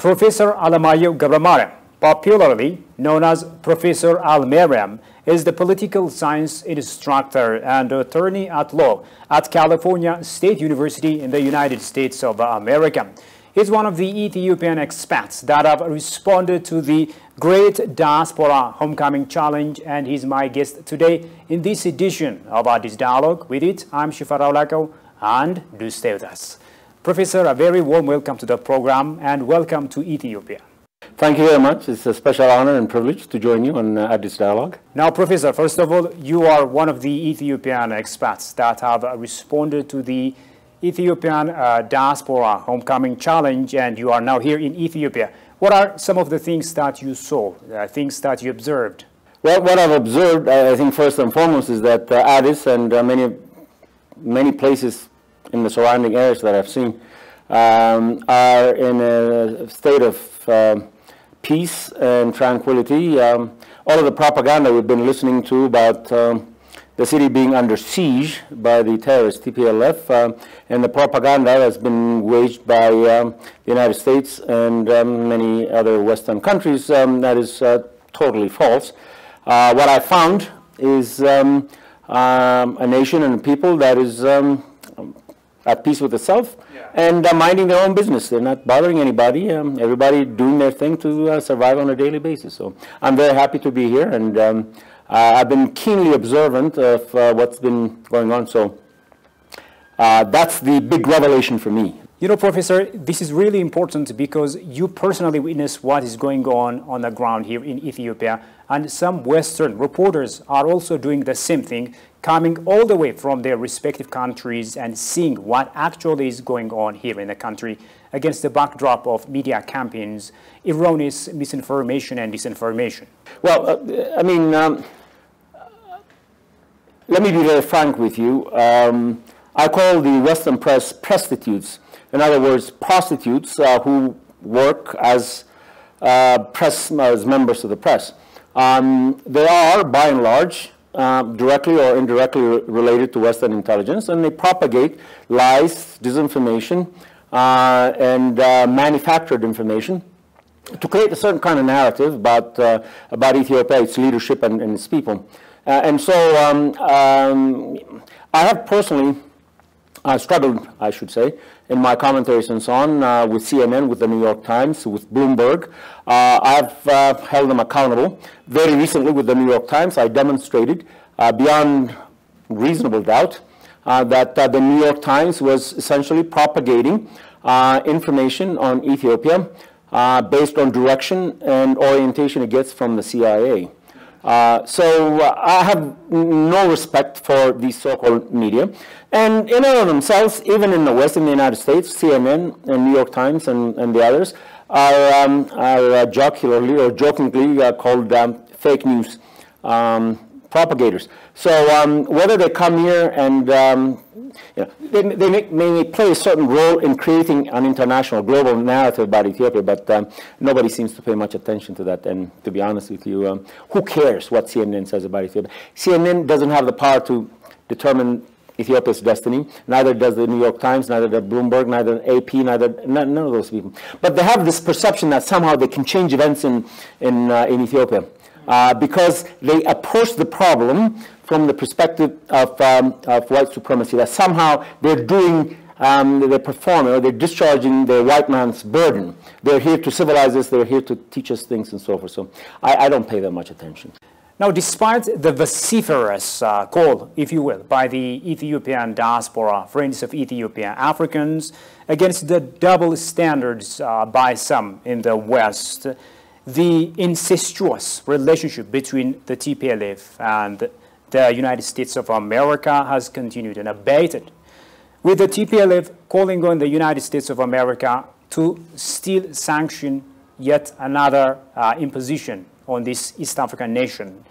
Professor Al-Mariam, popularly known as Professor Al-Mariam, is the political science instructor and attorney at law at California State University in the United States of America. He's one of the Ethiopian expats that have responded to the Great Diaspora Homecoming Challenge, and he's my guest today in this edition of Addis Dialogue. With it, I'm Shifarao Lako, and do stay with us. Professor, a very warm welcome to the program and welcome to Ethiopia. Thank you very much. It's a special honor and privilege to join you on Addis Dialogue. Now, Professor, first of all, you are one of the Ethiopian expats that have responded to the Ethiopian Diaspora Homecoming Challenge, and you are now here in Ethiopia. What are some of the things that you saw, things that you observed? Well, what I've observed, I think first and foremost, is that Addis and many places in the surrounding areas that I've seen are in a state of peace and tranquility. All of the propaganda we've been listening to about the city being under siege by the terrorist TPLF, and the propaganda has been waged by the United States and many other Western countries, that is totally false. What I found is a nation and a people that is at peace with itself, and minding their own business. They're not bothering anybody. Everybody doing their thing to survive on a daily basis. So I'm very happy to be here, and I've been keenly observant of what's been going on. So that's the big revelation for me. You know, Professor, this is really important because you personally witness what is going on the ground here in Ethiopia, and some Western reporters are also doing the same thing, coming all the way from their respective countries and seeing what actually is going on here in the country against the backdrop of media campaigns, erroneous misinformation and disinformation. Well, I mean, let me be very frank with you. I call the Western press prostitutes. In other words, prostitutes who work as as members of the press. They are, by and large, directly or indirectly related to Western intelligence, and they propagate lies, disinformation, and manufactured information to create a certain kind of narrative about Ethiopia, its leadership, and its people. And so I have personally struggled, I should say, in my commentaries and so on, with CNN, with the New York Times, with Bloomberg. I've held them accountable. Very recently with the New York Times, I demonstrated beyond reasonable doubt that the New York Times was essentially propagating information on Ethiopia based on direction and orientation it gets from the CIA. So I have no respect for these so-called media. And in and of themselves, even in the West, in the United States, CNN and New York Times and the others are jocularly or jokingly called fake news propagators. So whether they come here and they may play a certain role in creating an international, global narrative about Ethiopia, but nobody seems to pay much attention to that. And to be honest with you, who cares what CNN says about Ethiopia? CNN doesn't have the power to determine Ethiopia's destiny. Neither does the New York Times, neither does Bloomberg, neither AP, none of those people. But they have this perception that somehow they can change events in Ethiopia. Because they approach the problem from the perspective of white supremacy, that somehow they're doing, they're performing, or they're discharging their white man's burden. They're here to civilize us, they're here to teach us things and so forth. So I don't pay that much attention. Now, despite the vociferous call, if you will, by the Ethiopian diaspora, Friends of Ethiopia, Africans, against the double standards by some in the West, the incestuous relationship between the TPLF and the United States of America has continued and abated, with the TPLF calling on the United States of America to still sanction yet another imposition on this East African nation.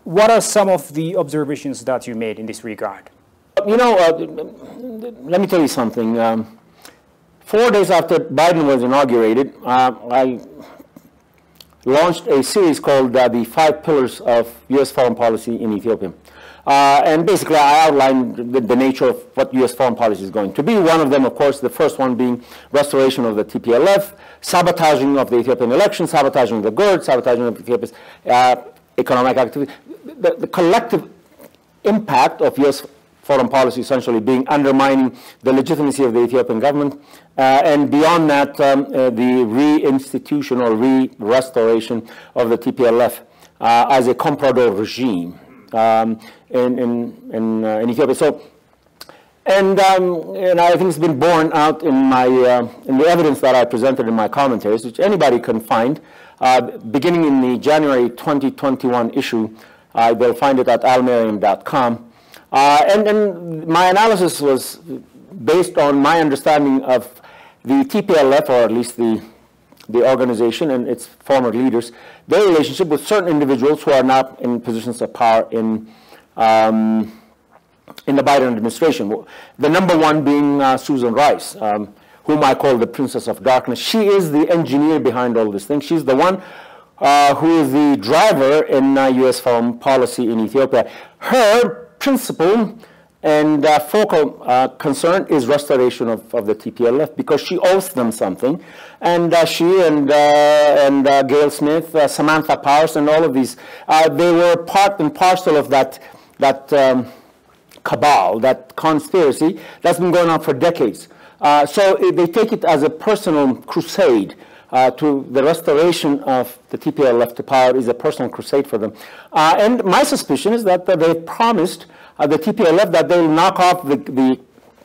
What are some of the observations that you made in this regard? You know, let me tell you something. 4 days after Biden was inaugurated, I launched a series called the 5 Pillars of U.S. Foreign Policy in Ethiopia. And basically, I outlined the nature of what U.S. foreign policy is going to be. One of them, of course, the first one being restoration of the TPLF, sabotaging of the Ethiopian election, sabotaging of the GERD, sabotaging of Ethiopia's economic activity. The collective impact of U.S. foreign policy essentially being undermining the legitimacy of the Ethiopian government, and beyond that, the reinstitution or restoration of the TPLF as a comprador regime in Ethiopia. So, and I think it's been borne out in my in the evidence that I presented in my commentaries, which anybody can find, beginning in the January 2021 issue. They'll find it at Al-Mariam.com. And my analysis was based on my understanding of the TPLF, or at least the organization and its former leaders, their relationship with certain individuals who are now in positions of power in the Biden administration. The number one being Susan Rice, whom I call the Princess of Darkness. She is the engineer behind all this thing. She's the one who is the driver in U.S. foreign policy in Ethiopia. Her principal and focal concern is restoration of the TPLF, because she owes them something. And she and Gail Smith, Samantha Powers, and all of these, they were part and parcel of that cabal, that conspiracy that's been going on for decades. So they take it as a personal crusade. To the restoration of the TPLF to power is a personal crusade for them. And my suspicion is that they promised the TPLF that they'll knock off the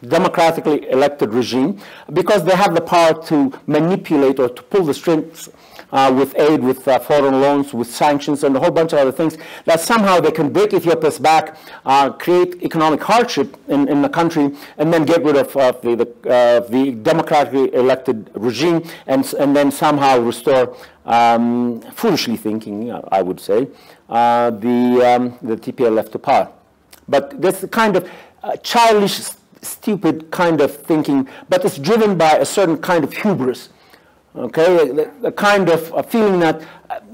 democratically elected regime, because they have the power to manipulate or to pull the strings with aid, with foreign loans, with sanctions, and a whole bunch of other things, that somehow they can break Ethiopia's back, create economic hardship in the country, and then get rid of the democratically elected regime, and then somehow restore, foolishly thinking, I would say, the TPLF to power. But this kind of childish, stupid kind of thinking, but it's driven by a certain kind of hubris. Okay, the kind of feeling that,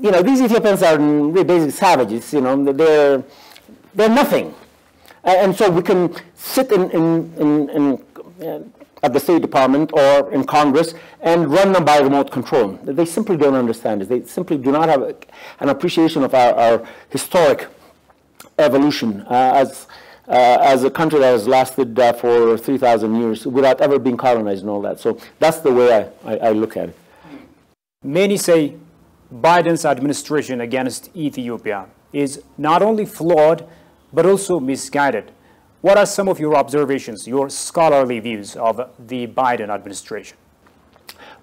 you know, these Ethiopians are really basically savages. You know, they're nothing, and so we can sit at the State Department or in Congress and run them by remote control. They simply don't understand this. They simply do not have an appreciation of our historic evolution as a country that has lasted for 3,000 years without ever being colonized and all that. So that's the way I look at it. Many say Biden's administration against Ethiopia is not only flawed, but also misguided. What are some of your observations, your scholarly views of the Biden administration?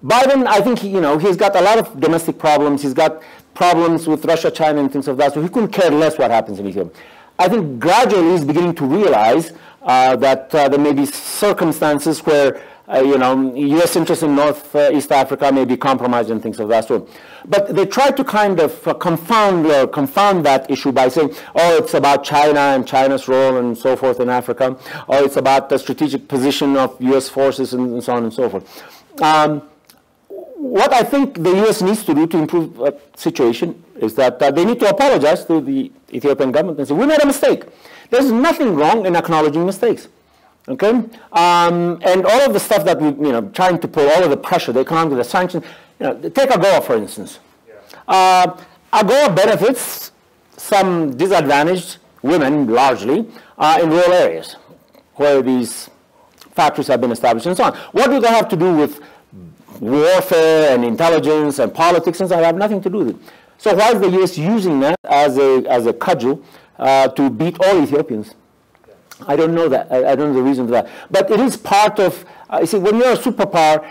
Biden, I think, he's got a lot of domestic problems. He's got problems with Russia, China, and things of that, so he couldn't care less what happens in Ethiopia. I think gradually he's beginning to realize that there may be circumstances where U.S. interests in Northeast Africa may be compromised and things of that sort. But they try to kind of confound that issue by saying, oh, it's about China and China's role and so forth in Africa, or it's about the strategic position of U.S. forces and so on and so forth. What I think the U.S. needs to do to improve the situation is that they need to apologize to the Ethiopian government and say, we made a mistake. There's nothing wrong in acknowledging mistakes. Okay, and all of the stuff that we, trying to pull, all of the pressure, the economic, the sanctions. Take AGOA for instance. Yeah. AGOA benefits some disadvantaged women, largely, in rural areas where these factories have been established and so on. What do they have to do with warfare and intelligence and politics and so on? They have nothing to do with it. So why is the U.S. using that as a cudgel to beat all Ethiopians? I don't know that. I don't know the reason for that. But it is part of, you see, when you're a superpower,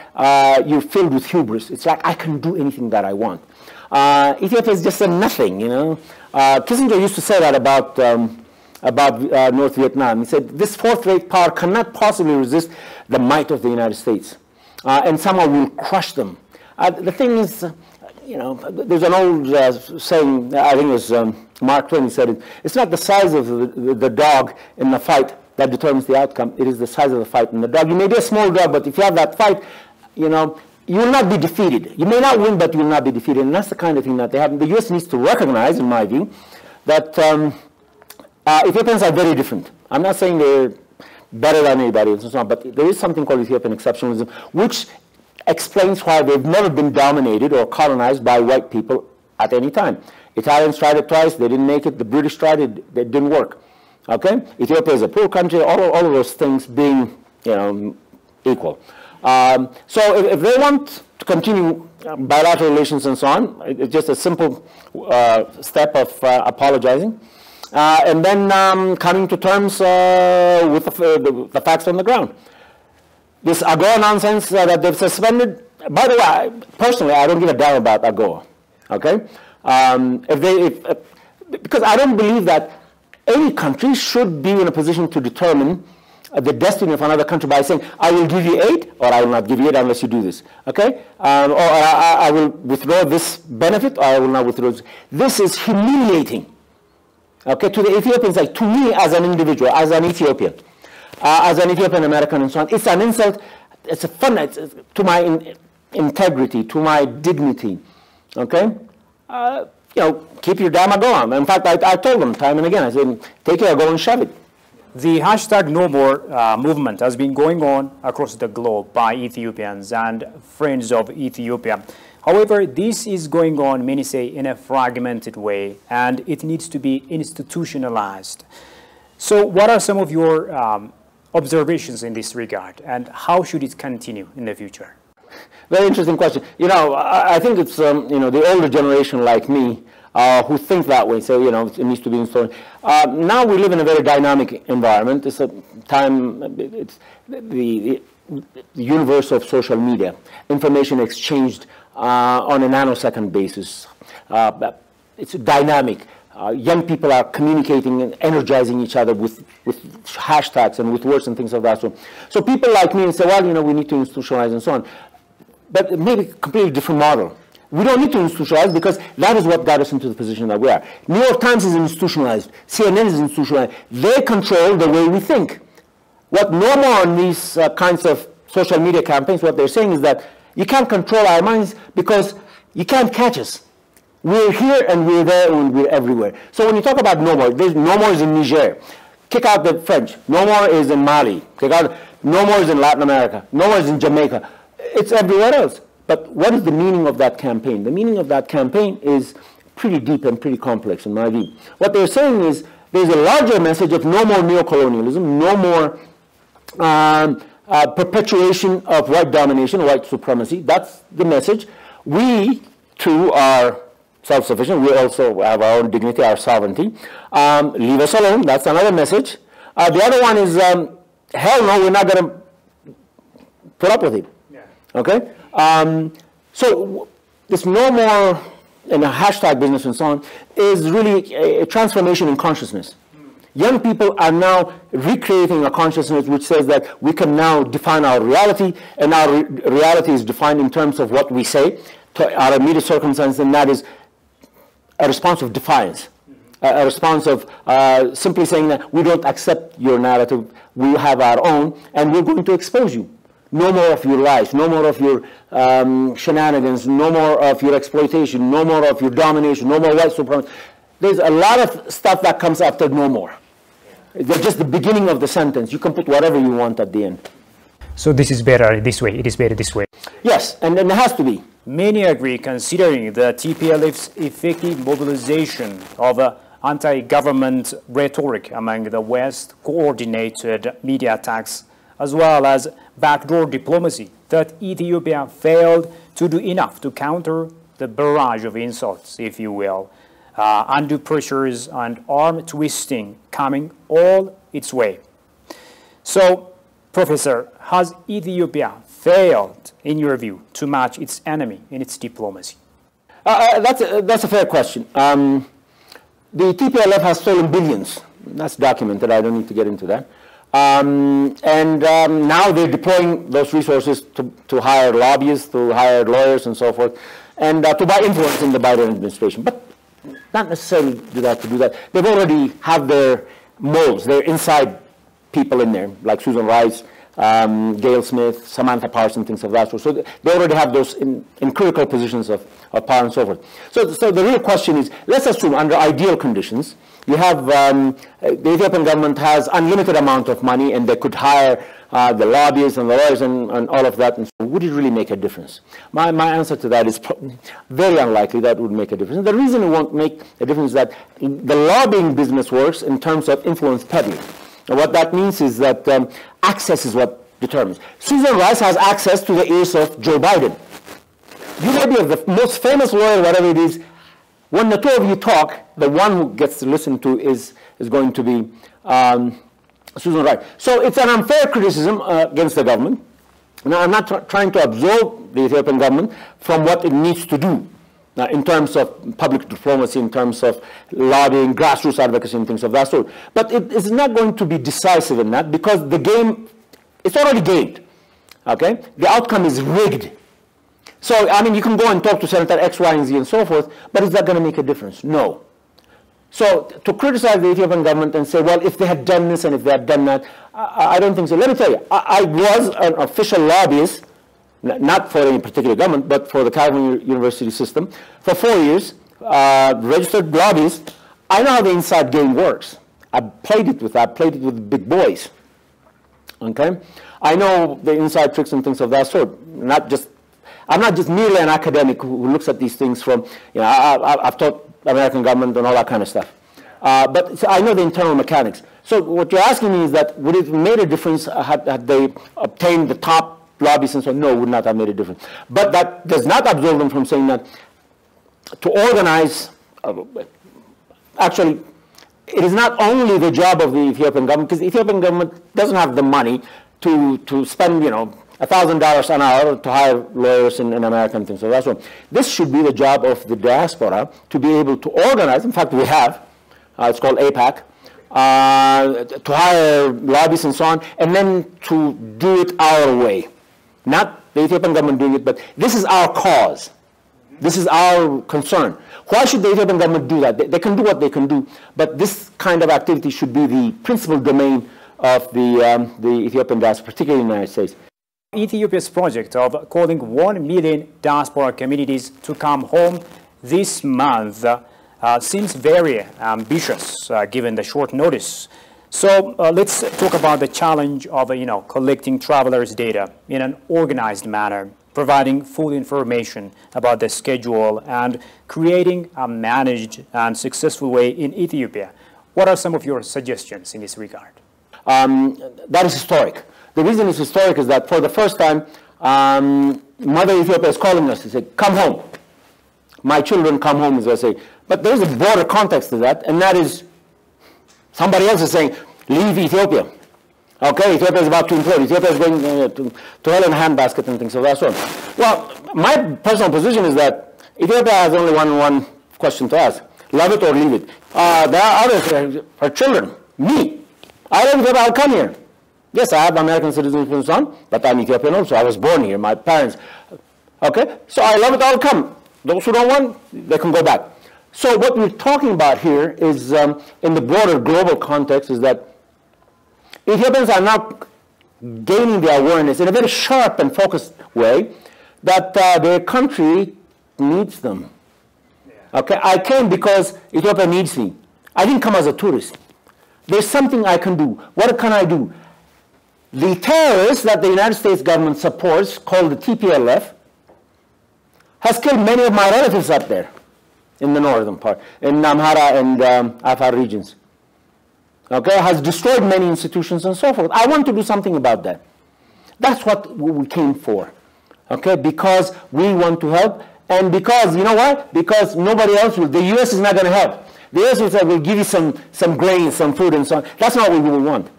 you're filled with hubris. It's like, I can do anything that I want. Ethiopia is just a nothing, Kissinger used to say that about North Vietnam. He said, this fourth-rate power cannot possibly resist the might of the United States. And somehow we'll crush them. The thing is, there's an old saying, I think it was Mark Twain said it, it's not the size of the dog in the fight that determines the outcome, it is the size of the fight in the dog. You may be a small dog, but if you have that fight, you will not be defeated. You may not win, but you will not be defeated, and that's the kind of thing that they have. The U.S. needs to recognize, in my view, that Ethiopians are very different. I'm not saying they're better than anybody and so on, but there is something called Ethiopian exceptionalism, which explains why they've never been dominated or colonized by white people at any time. Italians tried it twice, they didn't make it. The British tried it, it didn't work. Okay? Ethiopia is a poor country, all of those things being, equal. So if they want to continue bilateral relations and so on, it's just a simple step of apologizing. And then coming to terms with the facts on the ground. This AGOA nonsense that they've suspended, by the way, personally, I don't give a damn about AGOA, okay? Because I don't believe that any country should be in a position to determine the destiny of another country by saying, I will give you aid, or I will not give you aid unless you do this, okay? Or I will withdraw this benefit, or I will not withdraw this. This is humiliating. Okay, to the Ethiopians, like to me as an individual, as an Ethiopian American and so on, it's an insult. It's a fun to my integrity, to my dignity. Okay, keep your damn AGOA on. In fact, I told them time and again. I said, take your AGOA and shove it. The hashtag No More movement has been going on across the globe by Ethiopians and friends of Ethiopia. However, this is going on, many say, in a fragmented way, and it needs to be institutionalized. So what are some of your observations in this regard, and how should it continue in the future? Very interesting question. I think it's, the older generation like me who think that way, say, it needs to be installed. Now we live in a very dynamic environment. It's a time, it's the universe of social media, information exchanged on a nanosecond basis. It's dynamic. Young people are communicating and energizing each other with hashtags and with words and things of that sort. So people like me say, well, we need to institutionalize and so on. But maybe a completely different model. We don't need to institutionalize because that is what got us into the position that we are. New York Times is institutionalized. CNN is institutionalized. They control the way we think. What no more on these kinds of social media campaigns, what they're saying is that you can't control our minds because you can't catch us. We're here and we're there and we're everywhere. So when you talk about no more, there's no more is in Niger. Kick out the French. No more is in Mali. No more is in Latin America. No more is in Jamaica. It's everywhere else. But what is the meaning of that campaign? The meaning of that campaign is pretty deep and pretty complex in my view. What they're saying is there's a larger message of no more neocolonialism, no more perpetuation of white domination, white supremacy. That's the message. We, too, are self-sufficient. We also have our own dignity, our sovereignty. Leave us alone. That's another message. The other one is, hell no, we're not going to put up with it. Yeah. Okay? So this no more in a hashtag business and so on is really a transformation in consciousness. Young people are now recreating a consciousness which says that we can now define our reality, and our reality is defined in terms of what we say to our immediate circumstance, and that is a response of defiance, a response of simply saying that we don't accept your narrative, we have our own, and we're going to expose you. No more of your lies, no more of your shenanigans, no more of your exploitation, no more of your domination, no more white supremacy. There's a lot of stuff that comes after no more. They're just the beginning of the sentence. You can put whatever you want at the end. So this is better this way. It is better this way. Yes, and it has to be. Many agree, considering the TPLF's effective mobilization of anti-government rhetoric among the West, coordinated media attacks, as well as backdoor diplomacy, that Ethiopia failed to do enough to counter the barrage of insults, if you will, undue pressures and arm twisting coming all its way. So, Professor, has Ethiopia failed, in your view, to match its enemy in its diplomacy? That's a fair question. The TPLF has stolen billions. That's documented. I don't need to get into that. Now they're deploying those resources to hire lobbyists, to hire lawyers and so forth, and to buy influence in the Biden administration. But not necessarily do that to do that. They've already have their molds, their inside people in there, like Susan Rice, Gail Smith, Samantha Parsons, things of that sort. So they already have those in critical positions of power and so forth. So the real question is, let's assume under ideal conditions, You have, the Ethiopian government has unlimited amount of money, and they could hire the lobbyists and the lawyers and all of that. And so would it really make a difference? My answer to that is very unlikely that would make a difference. And the reason it won't make a difference is that the lobbying business works in terms of influence peddling. And what that means is that access is what determines. Susan Rice has access to the ears of Joe Biden. You may be the most famous lawyer, whatever it is. When the two of you talk, the one who gets to listen to is going to be Susan Rice. So it's an unfair criticism against the government. Now, I'm not trying to absolve the Ethiopian government from what it needs to do in terms of public diplomacy, in terms of lobbying, grassroots advocacy, and things of that sort. But it is not going to be decisive in that because the game, it's already gamed. Okay? The outcome is rigged. So, I mean, you can go and talk to Senator X, Y, and Z and so forth, but is that going to make a difference? No. So, to criticize the Ethiopian government and say, well, if they had done this and if they had done that, I don't think so. Let me tell you, I was an official lobbyist, not for any particular government, but for the California University system, for 4 years, registered lobbyist. I know how the inside game works. I played it with big boys. Okay? I know the inside tricks and things of that sort. I'm not just merely an academic who looks at these things from, you know, I've taught American government and all that kind of stuff. But so I know the internal mechanics. So what you're asking me is that would it have made a difference had they obtained the top lobbyists and so on? No, it would not have made a difference. But that does not absolve them from saying that to organize, actually, it is not only the job of the Ethiopian government, because the Ethiopian government doesn't have the money to spend, you know, $1,000 an hour to hire lawyers in America and things like that. So this should be the job of the diaspora to be able to organize. In fact, we have. It's called APAC. To hire lobbyists and so on, and then to do it our way. Not the Ethiopian government doing it, but this is our cause. This is our concern. Why should the Ethiopian government do that? They can do what they can do, but this kind of activity should be the principal domain of the Ethiopian diaspora, particularly in the United States. Ethiopia's project of calling 1 million diaspora communities to come home this month seems very ambitious given the short notice. So let's talk about the challenge of collecting travelers' data in an organized manner, providing full information about the schedule, and creating a managed and successful way in Ethiopia. What are some of your suggestions in this regard? That is historic. The reason it's historic is that for the first time, Mother Ethiopia is calling us to say, come home. My children come home, as I say. But there's a broader context to that, and that is somebody else is saying, leave Ethiopia. Okay, Ethiopia is about to implode. Ethiopia is going to hell in a handbasket and things of that sort. Well, my personal position is that Ethiopia has only one question to ask. Love it or leave it. There are others, her children, me. I love Ethiopia, I'll come here. Yes, I have American citizenship and so on, but I'm Ethiopian also. I was born here, my parents. Okay, so I love it, I'll come. Those who don't want, they can go back. So what we're talking about here is, in the broader global context, is that Ethiopians are now gaining the awareness in a very sharp and focused way that their country needs them. Okay, I came because Ethiopia needs me. I didn't come as a tourist. There's something I can do. What can I do? The terrorists that the United States government supports, called the TPLF, has killed many of my relatives up there in the northern part, in Amhara and Afar regions. Okay, has destroyed many institutions and so forth. I want to do something about that. That's what we came for. Okay, because we want to help, and because, you know why? Because nobody else will. The U.S. is not going to help. The U.S. will say, we'll give you some grain, some food, and so on. That's not what we want.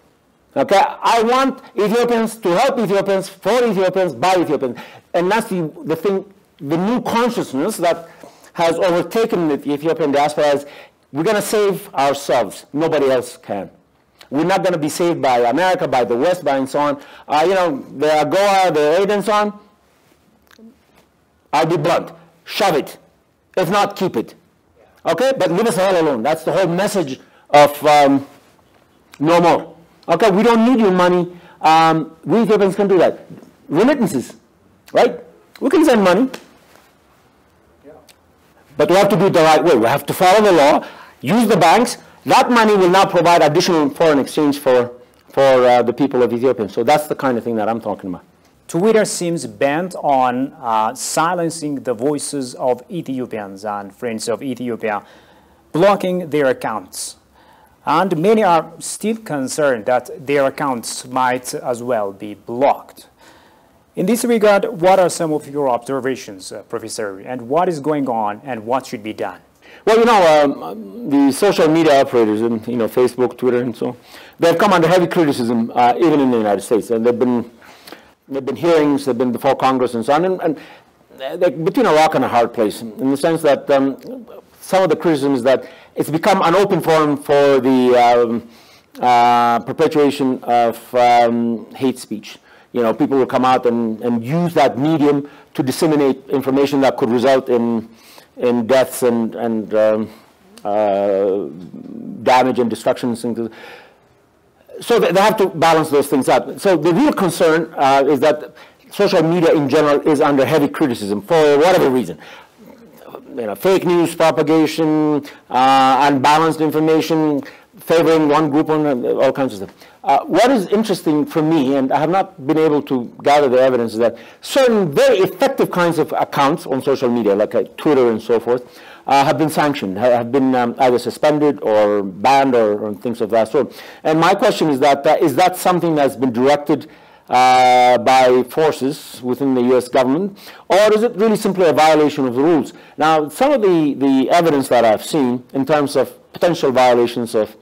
Okay, I want Ethiopians to help Ethiopians, for Ethiopians, by Ethiopians. And that's the thing, the new consciousness that has overtaken the Ethiopian diaspora is, we're going to save ourselves. Nobody else can. We're not going to be saved by America, by the West, by and so on. The AGOA, the aid and so on. I'll be blunt. Shove it. If not, keep it. Okay? But leave us the hell alone. That's the whole message of no more. Okay? We don't need your money. We Ethiopians can do that. Remittances. Right? We can send money. But we have to do it the right way. We have to follow the law, use the banks, that money will now provide additional foreign exchange for the people of Ethiopia. So that's the kind of thing that I'm talking about. Twitter seems bent on silencing the voices of Ethiopians and friends of Ethiopia, blocking their accounts. And many are still concerned that their accounts might as well be blocked. In this regard, what are some of your observations, Professor, and what is going on and what should be done? Well, the social media operators, and Facebook, Twitter, and so on, they've come under heavy criticism, even in the United States. And there've been hearings, they've been before Congress, and so on, and they're between a rock and a hard place, in the sense that some of the criticism is that it's become an open forum for the perpetuation of hate speech. People will come out and use that medium to disseminate information that could result in deaths and damage and destruction. So they have to balance those things out. So the real concern is that social media in general is under heavy criticism for whatever reason. Fake news propagation, unbalanced information, favoring one group, all kinds of stuff. What is interesting for me, and I have not been able to gather the evidence, is that certain very effective kinds of accounts on social media, like Twitter and so forth, have been sanctioned, have been either suspended or banned or things of that sort. And my question is that something that's been directed by forces within the U.S. government, or is it really simply a violation of the rules? Now, some of the evidence that I've seen in terms of potential violations of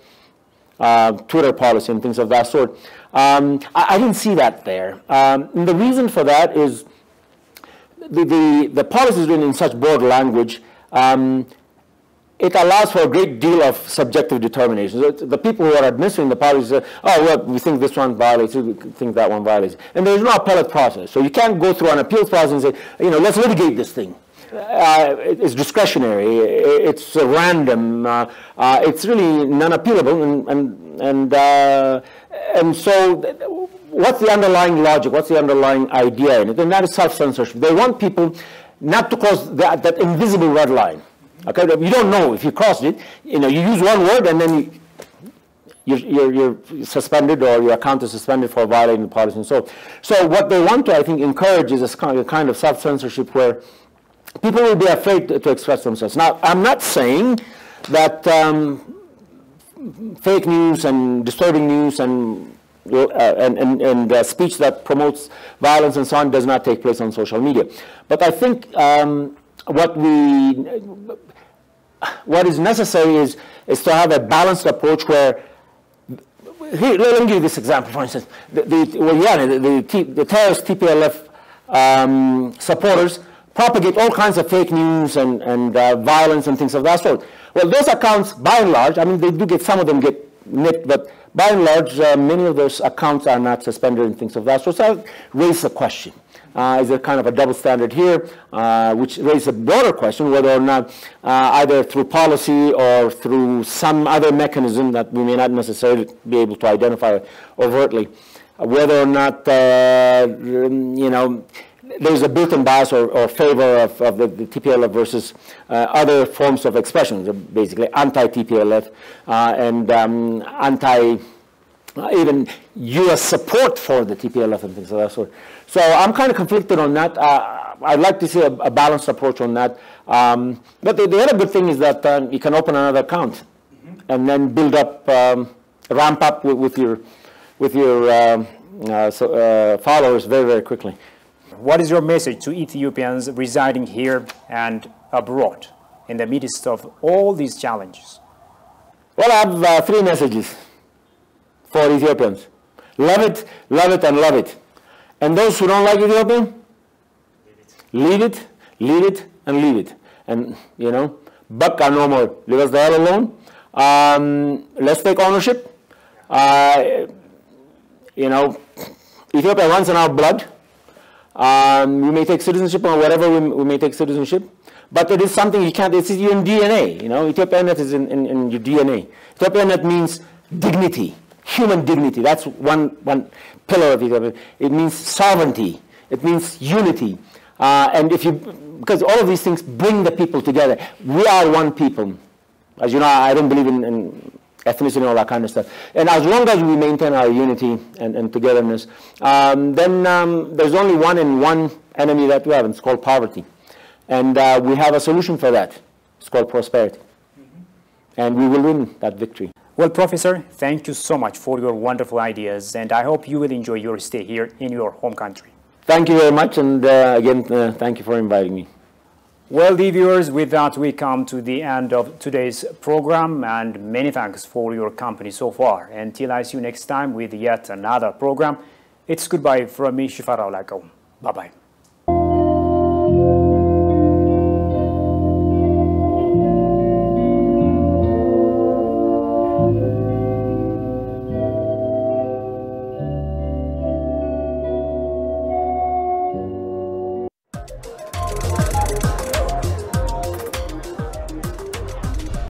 Twitter policy and things of that sort, I didn't see that there. And the reason for that is the policy is written in such broad language. It allows for a great deal of subjective determination. So the people who are administering the policy say, oh, well, we think this one violates it, we think that one violates it. And there's no appellate process. So you can't go through an appeals process and say, let's litigate this thing. It's discretionary, it's random, it's really non-appealable, and so what's the underlying logic, what's the underlying idea in it? And that is self-censorship. They want people not to cross that invisible red line. Okay, you don't know if you crossed it. You use one word and then you're suspended, or your account is suspended for violating the policy and so. So what they want to, I think, encourage is a kind of self-censorship where people will be afraid to express themselves. Now, I'm not saying that fake news and disturbing news and speech that promotes violence and so on does not take place on social media. But I think what is necessary is to have a balanced approach where, here, let me give you this example, for instance. The terrorist TPLF supporters propagate all kinds of fake news and violence and things of that sort. Well, those accounts, by and large, I mean, they do get, some of them get nipped, but by and large, many of those accounts are not suspended and things of that sort. So that raises a question. Is there kind of a double standard here, which raises a broader question whether or not either through policy or through some other mechanism that we may not necessarily be able to identify overtly, whether or not, there's a built-in bias or favor of the TPLF versus other forms of expression, basically anti-TPLF and even U.S. support for the TPLF and things of that sort. So I'm kind of conflicted on that. I'd like to see a balanced approach on that. But the other good thing is that you can open another account and then build up, ramp up with your followers very, very quickly. What is your message to Ethiopians residing here and abroad in the midst of all these challenges? Well, I have 3 messages for Ethiopians. Love it, and love it. And those who don't like Ethiopia, leave it, and leave it. And, Bakka no more. Leave us the hell alone. Let's take ownership. Ethiopia runs in our blood. We may take citizenship or whatever we may take citizenship, but it is something you can't, it's in your DNA, Ethiopianet is in your DNA. Ethiopianet means dignity, human dignity. That's one pillar of Ethiopia. It means sovereignty. It means unity. And because all of these things bring the people together. We are one people. As you know, I don't believe in ethnicity, all that kind of stuff. And as long as we maintain our unity and togetherness, then there's only one enemy that we have, and it's called poverty. And we have a solution for that. It's called prosperity. And we will win that victory. Well, Professor, thank you so much for your wonderful ideas, and I hope you will enjoy your stay here in your home country. Thank you very much, and again, thank you for inviting me. Well, dear viewers, with that we come to the end of today's program, and many thanks for your company so far. Until I see you next time with yet another program, it's goodbye from me, Shifara Olako. Bye-bye.